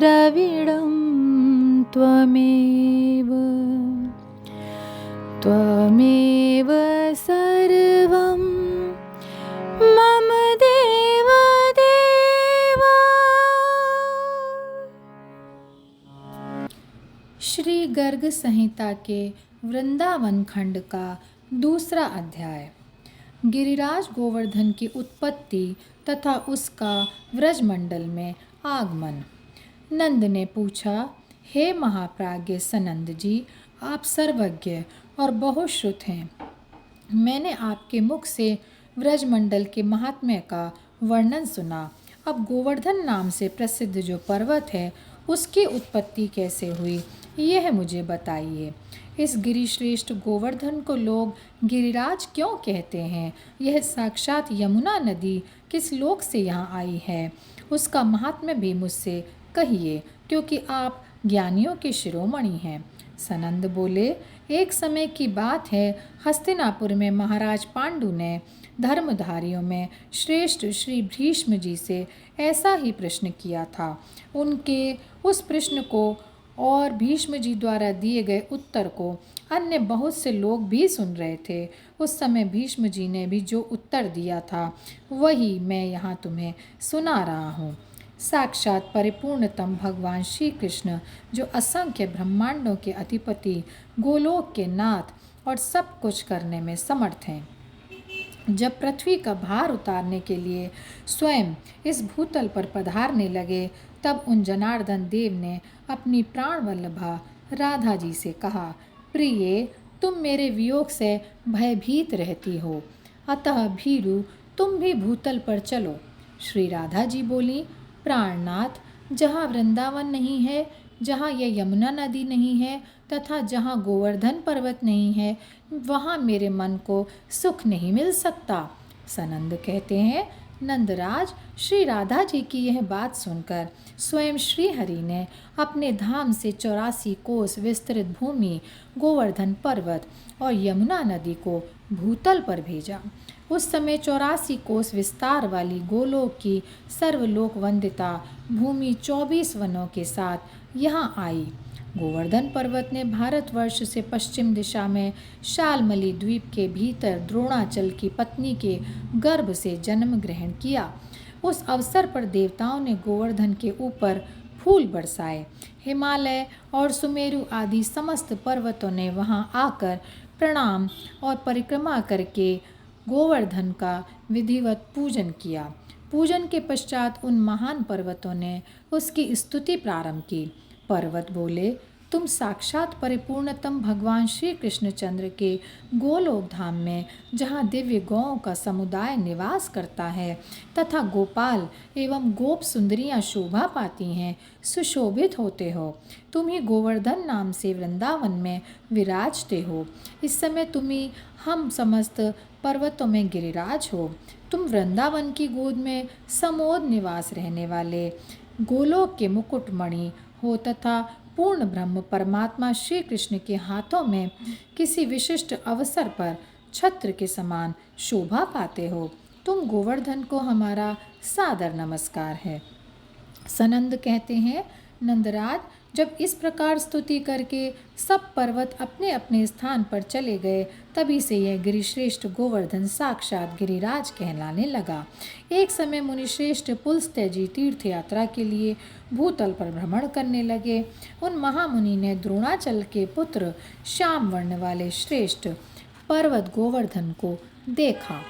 द्रविडं त्वमेव त्वमेव सर्वं मम देव देवा। श्री गर्ग संहिता के वृंदावन खंड का दूसरा अध्याय। गिरिराज गोवर्धन की उत्पत्ति तथा उसका व्रजमंडल में आगमन। नंद ने पूछा, हे महाप्राज्ञ सनंद जी, आप सर्वज्ञ और बहुश्रुत हैं। मैंने आपके मुख से व्रजमंडल के महात्म्य का वर्णन सुना। अब गोवर्धन नाम से प्रसिद्ध जो पर्वत है उसकी उत्पत्ति कैसे हुई, यह मुझे बताइए। इस गिरिश्रेष्ठ गोवर्धन को लोग गिरिराज क्यों कहते हैं? यह साक्षात यमुना नदी किस लोक से यहाँ आई है, उसका महात्म्य भी मुझसे कहिए, क्योंकि आप ज्ञानियों के शिरोमणि हैं। सनंद बोले, एक समय की बात है, हस्तिनापुर में महाराज पांडु ने धर्मधारियों में श्रेष्ठ श्री भीष्म जी से ऐसा ही प्रश्न किया था। उनके उस प्रश्न को और भीष्म जी द्वारा दिए गए उत्तर को अन्य बहुत से लोग भी सुन रहे थे। उस समय भीष्म जी ने भी जो उत्तर दिया था वही मैं यहाँ तुम्हें सुना रहा हूँ। साक्षात परिपूर्णतम भगवान श्री कृष्ण, जो असंख्य ब्रह्मांडों के अधिपति, गोलोक के नाथ और सब कुछ करने में समर्थ हैं, जब पृथ्वी का भार उतारने के लिए स्वयं इस भूतल पर पधारने लगे, तब उन जनार्दन देव ने अपनी प्राण वल्लभा राधा जी से कहा, प्रिये, तुम मेरे वियोग से भयभीत रहती हो, अतः भीरु तुम भी भूतल पर चलो। श्री राधा जी बोली, प्राणनाथ, जहाँ वृंदावन नहीं है, जहाँ यह यमुना नदी नहीं है तथा जहाँ गोवर्धन पर्वत नहीं है, वहाँ मेरे मन को सुख नहीं मिल सकता। सनंद कहते हैं, नंदराज, श्री राधा जी की यह बात सुनकर स्वयं श्री हरि ने अपने धाम से 84 कोस विस्तृत भूमि, गोवर्धन पर्वत और यमुना नदी को भूतल पर भेजा। उस समय 84 कोस विस्तार वाली गोलोक की सर्वलोक वंदिता भूमि 24 वनों के साथ यहाँ आई। गोवर्धन पर्वत ने भारतवर्ष से पश्चिम दिशा में शालमली द्वीप के भीतर द्रोणाचल की पत्नी के गर्भ से जन्म ग्रहण किया। उस अवसर पर देवताओं ने गोवर्धन के ऊपर फूल बरसाए। हिमालय और सुमेरु आदि समस्त पर्वतों ने वहां आकर प्रणाम और परिक्रमा करके गोवर्धन का विधिवत पूजन किया। पूजन के पश्चात उन महान पर्वतों ने उसकी स्तुति प्रारंभ की। पर्वत बोले, तुम साक्षात परिपूर्णतम भगवान श्री कृष्णचंद्र के गोलोक धाम में, जहाँ दिव्य गौओं का समुदाय निवास करता है तथा गोपाल एवं गोप सुंदरियाँ शोभा पाती हैं, सुशोभित होते हो। तुम ही गोवर्धन नाम से वृंदावन में विराजते हो। इस समय तुम ही हम समस्त पर्वतों में गिरिराज हो। तुम वृंदावन की गोद में समोद निवास रहने वाले गोलोक के मुकुटमणि हो तथा पूर्ण ब्रह्म परमात्मा श्री कृष्ण के हाथों में किसी विशिष्ट अवसर पर छत्र के समान शोभा पाते हो। तुम गोवर्धन को हमारा सादर नमस्कार है। सनंद कहते हैं, नंदराज, जब इस प्रकार स्तुति करके सब पर्वत अपने अपने स्थान पर चले गए, तभी से यह गिरिश्रेष्ठ गोवर्धन साक्षात गिरिराज कहलाने लगा। एक समय मुनिश्रेष्ठ पुलस्त्य तीर्थ यात्रा के लिए भूतल पर भ्रमण करने लगे। उन महामुनि ने द्रोणाचल के पुत्र श्याम वर्ण वाले श्रेष्ठ पर्वत गोवर्धन को देखा,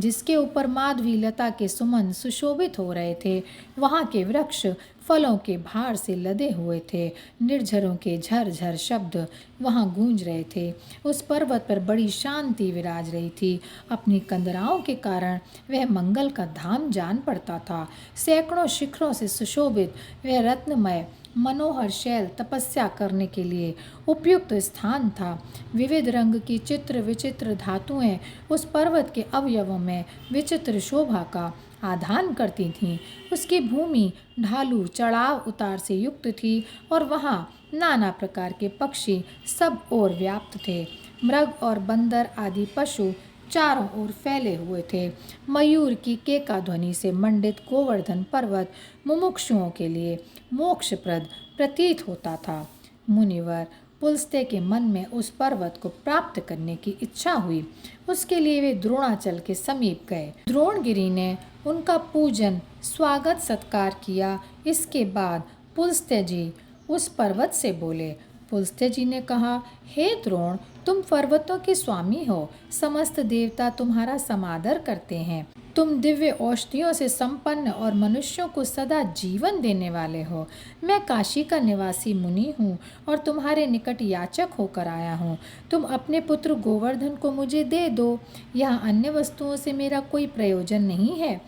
जिसके ऊपर माधवी लता के सुमन सुशोभित हो रहे थे। वहाँ के वृक्ष फलों के भार से लदे हुए थे। निर्झरों के झरझर शब्द वहाँ गूंज रहे थे। उस पर्वत पर बड़ी शांति विराज रही थी। अपनी कंदराओं के कारण वह मंगल का धाम जान पड़ता था। सैकड़ों शिखरों से सुशोभित वह रत्नमय मनोहर शैल तपस्या करने के लिए उपयुक्त स्थान था। विविध रंग की चित्र विचित्र धातुएं उस पर्वत के अवयवों में विचित्र शोभा का आधान करती थीं। उसकी भूमि ढालू चढ़ाव उतार से युक्त थी और वहाँ नाना प्रकार के पक्षी सब ओर व्याप्त थे। मृग और बंदर आदि पशु चारों ओर फैले हुए थे। मयूर की केका ध्वनि से मंडित गोवर्धन पर्वत मुमुक्षुओं के लिए मोक्षप्रद प्रतीत होता था। मुनिवर पुलस्त्य के मन में उस पर्वत को प्राप्त करने की इच्छा हुई। उसके लिए वे द्रोणाचल के समीप गए। द्रोणगिरि ने उनका पूजन स्वागत सत्कार किया। इसके बाद पुलस्त्य जी उस पर्वत से बोले। पुलस्त्य जी ने कहा, हे द्रोण, तुम पर्वतों के स्वामी हो। समस्त देवता तुम्हारा समादर करते हैं। तुम दिव्य औषधियों से संपन्न और मनुष्यों को सदा जीवन देने वाले हो। मैं काशी का निवासी मुनि हूँ और तुम्हारे निकट याचक होकर आया हूँ। तुम अपने पुत्र गोवर्धन को मुझे दे दो। यहाँ अन्य वस्तुओं से मेरा कोई प्रयोजन नहीं है।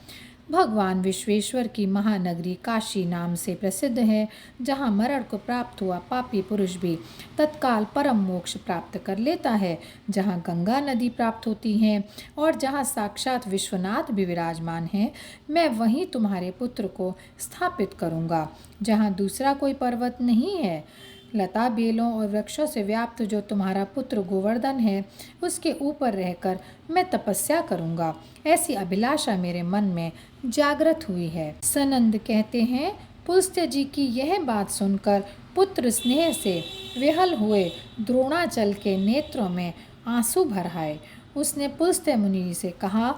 भगवान विश्वेश्वर की महानगरी काशी नाम से प्रसिद्ध है, जहाँ मरण को प्राप्त हुआ पापी पुरुष भी तत्काल परम मोक्ष प्राप्त कर लेता है, जहाँ गंगा नदी प्राप्त होती है और जहाँ साक्षात विश्वनाथ भी विराजमान है। मैं वहीं तुम्हारे पुत्र को स्थापित करूँगा, जहाँ दूसरा कोई पर्वत नहीं है। लता बेलों और वृक्षों से व्याप्त जो तुम्हारा पुत्र गोवर्धन है, उसके ऊपर रहकर मैं तपस्या करूँगा। ऐसी अभिलाषा मेरे मन में जागृत हुई है। सनंद कहते हैं, पुलस्त्य जी की यह बात सुनकर पुत्र स्नेह से विहल हुए द्रोणाचल के नेत्रों में आंसू भर आए। उसने पुलस्त्य मुनि से कहा।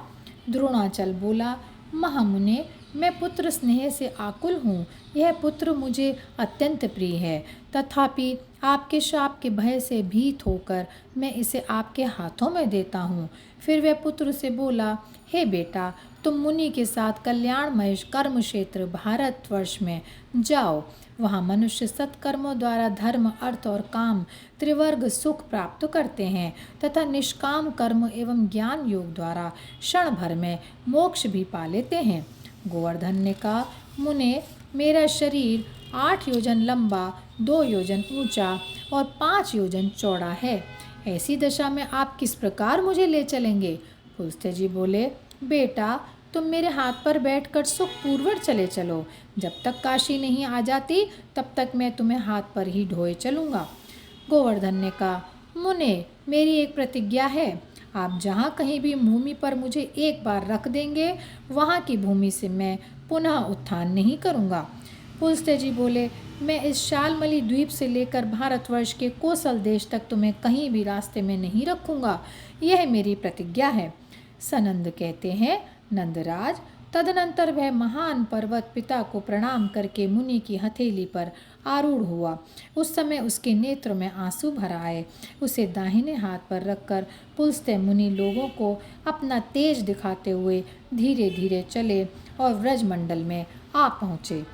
द्रोणाचल बोला, महामुने, मैं पुत्र स्नेह से आकुल हूँ। यह पुत्र मुझे अत्यंत प्रिय है, तथापि आपके शाप के भय से भीत होकर मैं इसे आपके हाथों में देता हूँ। फिर वह पुत्र से बोला, हे बेटा, तुम मुनि के साथ कल्याणमय कर्म क्षेत्र भारतवर्ष में जाओ। वहाँ मनुष्य सत्कर्मों द्वारा धर्म, अर्थ और काम त्रिवर्ग सुख प्राप्त करते हैं तथा निष्काम कर्म एवं ज्ञान योग द्वारा क्षण भर में मोक्ष भी पा लेते हैं। गोवर्धन ने कहा, मुने, मेरा शरीर 8 योजन लंबा, 2 योजन ऊंचा और 5 योजन चौड़ा है। ऐसी दशा में आप किस प्रकार मुझे ले चलेंगे? पुलस्त्य जी बोले, बेटा, तुम मेरे हाथ पर बैठकर सुखपूर्वक चले चलो। जब तक काशी नहीं आ जाती तब तक मैं तुम्हें हाथ पर ही ढोए चलूँगा। गोवर्धन ने कहा, मुने, मेरी एक प्रतिज्ञा है। आप जहाँ कहीं भी भूमि पर मुझे एक बार रख देंगे, वहाँ की भूमि से मैं पुनः उत्थान नहीं करूँगा। पुलस्त्य जी बोले, मैं इस शालमली द्वीप से लेकर भारतवर्ष के कोसल देश तक तुम्हें कहीं भी रास्ते में नहीं रखूँगा। यह मेरी प्रतिज्ञा है। सनंद कहते हैं, नंदराज, तदनंतर वह महान पर्वत पिता को प्रणाम करके मुनि की हथेली पर आरूढ़ हुआ। उस समय उसके नेत्र में आंसू भर आए। उसे दाहिने हाथ पर रखकर पुलस्त्य मुनि लोगों को अपना तेज दिखाते हुए धीरे धीरे चले और व्रजमंडल में आ पहुँचे।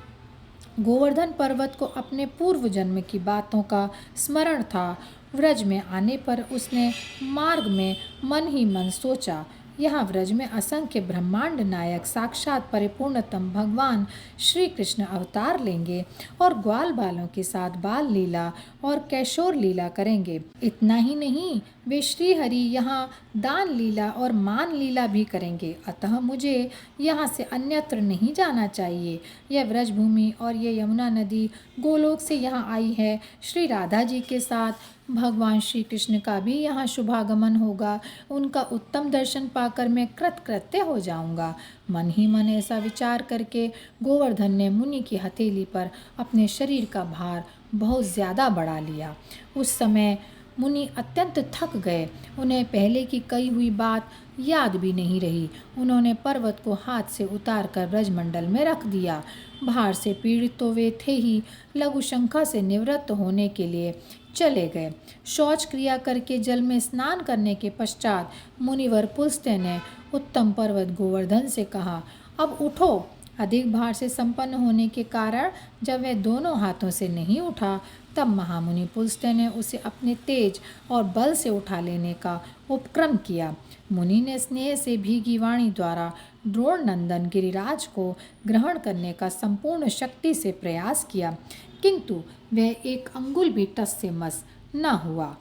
गोवर्धन पर्वत को अपने पूर्व जन्म की बातों का स्मरण था। व्रज में आने पर उसने मार्ग में मन ही मन सोचा, यहाँ व्रज में असंख्य ब्रह्मांड नायक साक्षात परिपूर्णतम भगवान श्री कृष्ण अवतार लेंगे और ग्वाल बालों के साथ बाल लीला और कैशोर लीला करेंगे। इतना ही नहीं, वे श्री हरि यहाँ दान लीला और मान लीला भी करेंगे। अतः मुझे यहाँ से अन्यत्र नहीं जाना चाहिए। यह व्रजभूमि और ये यमुना नदी गोलोक से यहाँ आई है। श्री राधा जी के साथ भगवान श्री कृष्ण का भी यहाँ शुभागमन होगा। उनका उत्तम दर्शन पाकर मैं कृतकृत्य हो जाऊंगा। मन ही मन ऐसा विचार करके गोवर्धन ने मुनि की हथेली पर अपने शरीर का भार बहुत ज़्यादा बढ़ा लिया। उस समय मुनि अत्यंत थक गए। उन्हें पहले की कही हुई बात याद भी नहीं रही। उन्होंने पर्वत को हाथ से उतार कर ब्रजमंडल में रख दिया। भार से पीड़ित तो वे थे ही, लघु शंका से निवृत्त होने के लिए चले गए। शौच क्रिया करके जल में स्नान करने के पश्चात मुनिवर पुलस्त्य ने उत्तम पर्वत गोवर्धन से कहा, अब उठो। अधिक भार से संपन्न होने के कारण जब वह दोनों हाथों से नहीं उठा, तब महामुनि पुलस्त्य ने उसे अपने तेज और बल से उठा लेने का उपक्रम किया। मुनि ने स्नेह से भीगी वाणी द्वारा द्रोण नंदन गिरिराज को ग्रहण करने का संपूर्ण शक्ति से प्रयास किया, किंतु वह एक अंगुल भी टस से मस न हुआ।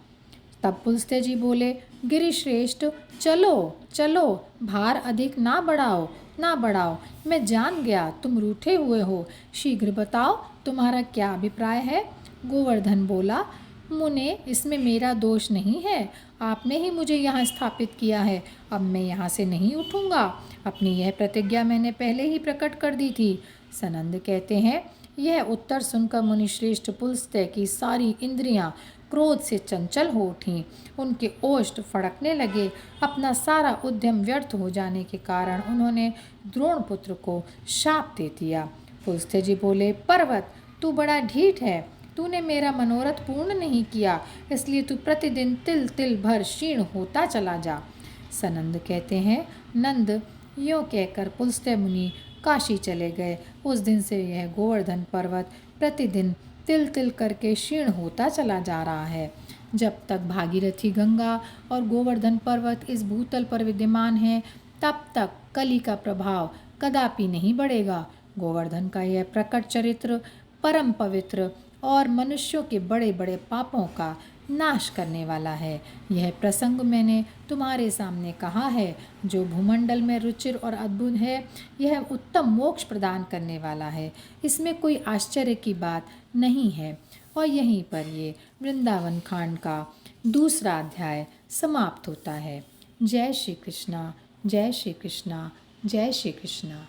तब पुलस्त्य जी बोले, गिरिश्रेष्ठ, चलो चलो, भार अधिक ना बढ़ाओ ना बढ़ाओ। मैं जान गया तुम रूठे हुए हो। शीघ्र बताओ तुम्हारा क्या अभिप्राय है। गोवर्धन बोला, मुने, इसमें मेरा दोष नहीं है। आपने ही मुझे यहाँ स्थापित किया है। अब मैं यहाँ से नहीं उठूँगा। अपनी यह प्रतिज्ञा मैंने पहले ही प्रकट कर दी थी। सनंद कहते हैं, यह उत्तर सुनकर मुनिश्रेष्ठ पुलस्त्य की सारी इंद्रियां क्रोध से चंचल हो उठीं। उनके ओष्ठ फड़कने लगे। अपना सारा उद्यम व्यर्थ हो जाने के कारण उन्होंने द्रोणपुत्र को शाप दे दिया। पुलस्त्य जी बोले, पर्वत, तू बड़ा ढीठ है। तूने मेरा मनोरथ पूर्ण नहीं किया, इसलिए तू प्रतिदिन तिल तिल भर क्षीण होता चला जा। सनंद कहते हैं, नंद, यों कहकर पुलस्त्य मुनि काशी चले गए। उस दिन से यह गोवर्धन पर्वत प्रतिदिन तिल तिल करके क्षीण होता चला जा रहा है। जब तक भागीरथी गंगा और गोवर्धन पर्वत इस भूतल पर विद्यमान है, तब तक कली का प्रभाव कदापि नहीं बढ़ेगा। गोवर्धन का यह प्रकट चरित्र परम पवित्र और मनुष्यों के बड़े बड़े पापों का नाश करने वाला है। यह प्रसंग मैंने तुम्हारे सामने कहा है, जो भूमंडल में रुचिर और अद्भुत है। यह उत्तम मोक्ष प्रदान करने वाला है। इसमें कोई आश्चर्य की बात नहीं है। और यहीं पर ये वृंदावन कांड का दूसरा अध्याय समाप्त होता है। जय श्री कृष्णा, जय श्री कृष्णा, जय श्री कृष्णा।